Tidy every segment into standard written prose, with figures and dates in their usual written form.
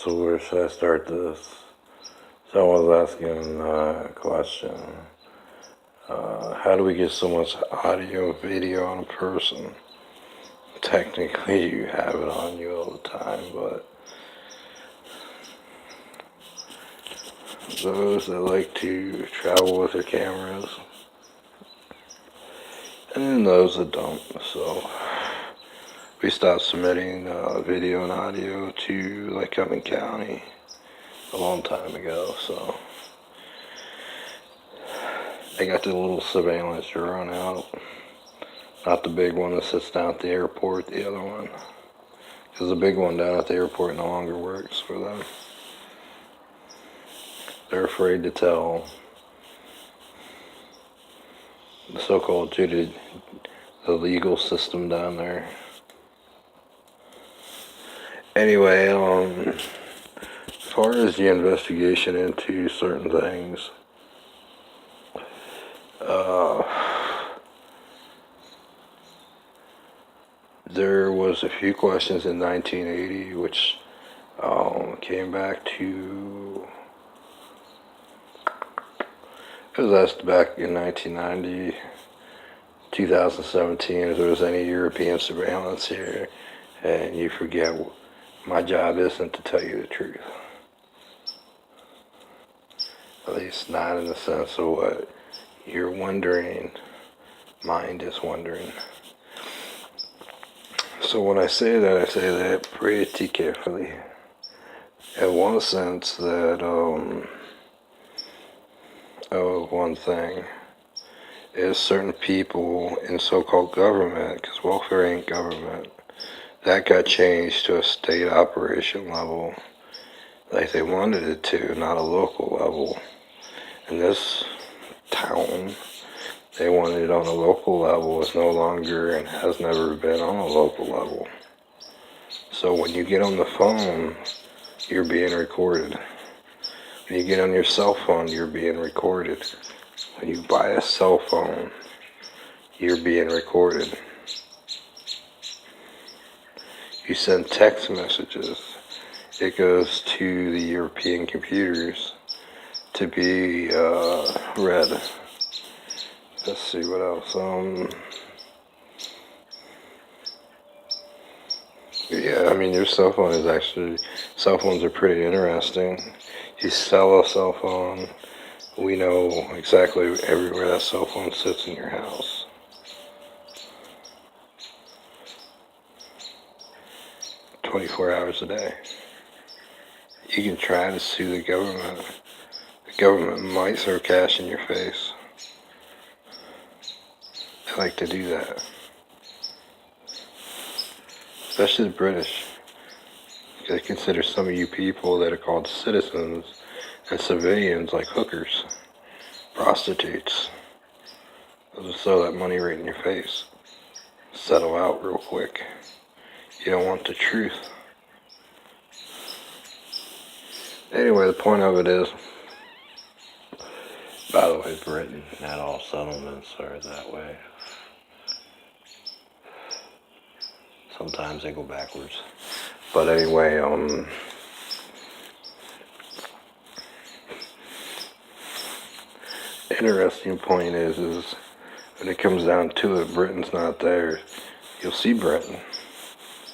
So where should I start this? Someone's asking a question. How do we get so much audio and video on a person? Technically, you have it on you all the time, but those that like to travel with their cameras, and then those that don't. So we stopped submitting video and audio to Lycoming County a long time ago. So I got the little surveillance drone out, not the big one that sits down at the airport, the other one, because the big one down at the airport no longer works for them. They're afraid to tell the so-called the legal system down there. Anyway, as far as the investigation into certain things, there was a few questions in 1980 which came back to, it was asked back in 1990, 2017, if there was any European surveillance here, and you forget, my job isn't to tell you the truth. At least not in the sense of what you're wondering, mind is wondering. So when I say that pretty carefully. In one sense that, one thing is certain people in so-called government, because welfare ain't government, that got changed to a state operation level, like they wanted it to, not a local level. In this town, they wanted it on a local level. It's no longer and has never been on a local level. So when you get on the phone, you're being recorded. When you get on your cell phone, you're being recorded. When you buy a cell phone, you're being recorded. You send text messages, it goes to the European computers to be read. Let's see what else. Yeah, I mean, your cell phone is actually, cell phones are pretty interesting. You sell a cell phone, we know exactly everywhere that cell phone sits in your house. "24 hours a day. You can try to sue the government. The government might throw cash in your face. They like to do that. Especially the British. They consider some of you people that are called citizens and civilians like hookers, prostitutes. They'll just throw that money right in your face. Settle out real quick. You don't want the truth. Anyway, the point of it is, by the way, Britain, not all settlements are that way. Sometimes they go backwards. But anyway, interesting point is when it comes down to it, Britain's not there. You'll see Britain,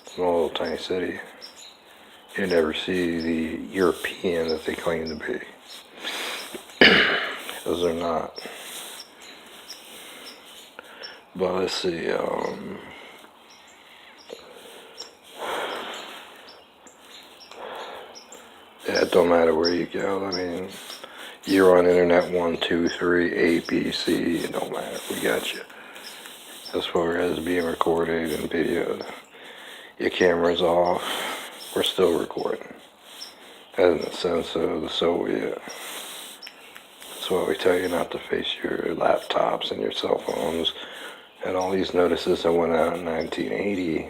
small little tiny city. You never see the European that they claim to be. Because they're not. But let's see, yeah, it don't matter where you go. I mean, you're on internet 1, 2, 3, A, B, C, it don't matter. We got you. As far as being recorded and videoed, your camera's off, we're still recording. As in the sense of the Soviet. That's why we tell you not to face your laptops and your cell phones and all these notices that went out in 1980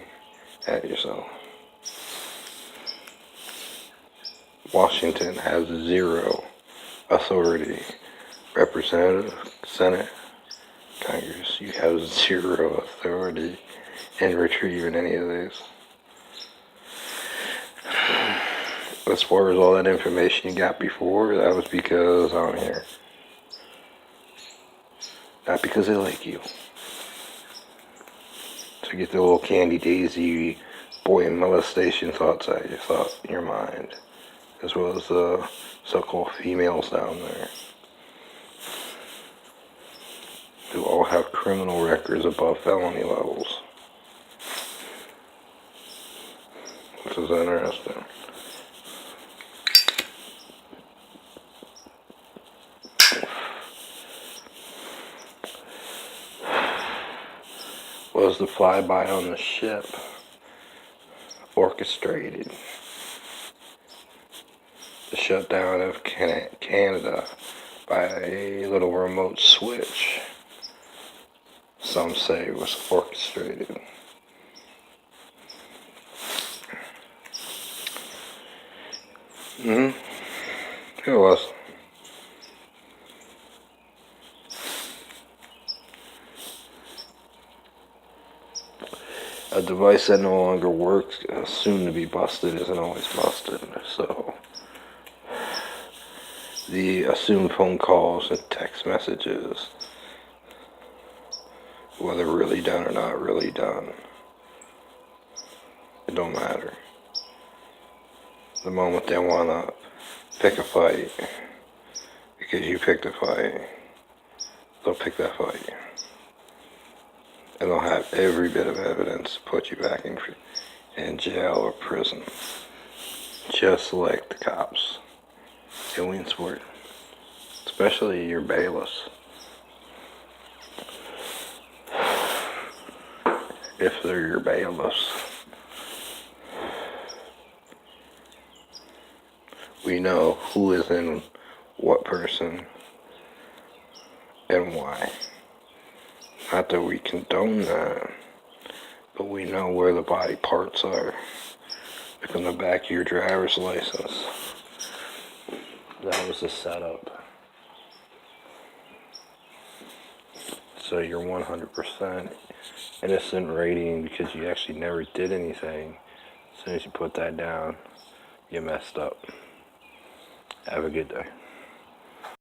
at yourself. Washington has zero authority. Representative, Senate, Congress, you have zero authority in retrieving any of these. as far as all that information you got before, that was because I'm here. Not because they like you. To get the little candy daisy boy molestation thoughts out of your mind. As well as the so-called females down there. Who all have criminal records above felony levels. Which is interesting. Was the flyby on the ship orchestrated? The shutdown of Canada by a little remote switch, some say, was orchestrated. It was. A device that no longer works, soon to be busted, isn't always busted. So, the assumed phone calls and text messages, whether really done or not really done, it don't matter. The moment they want to pick a fight, because you picked a fight, they'll pick that fight. And they'll have every bit of evidence to put you back in jail or prison. Just like the cops in Williamsport. Especially your bailiffs. If they're your bailiffs. We know who is in what person and why. Not that we condone that, but we know where the body parts are. Like on the back of your driver's license. That was a setup. So you're 100% innocent rating because you actually never did anything. As soon as you put that down, you messed up. Have a good day.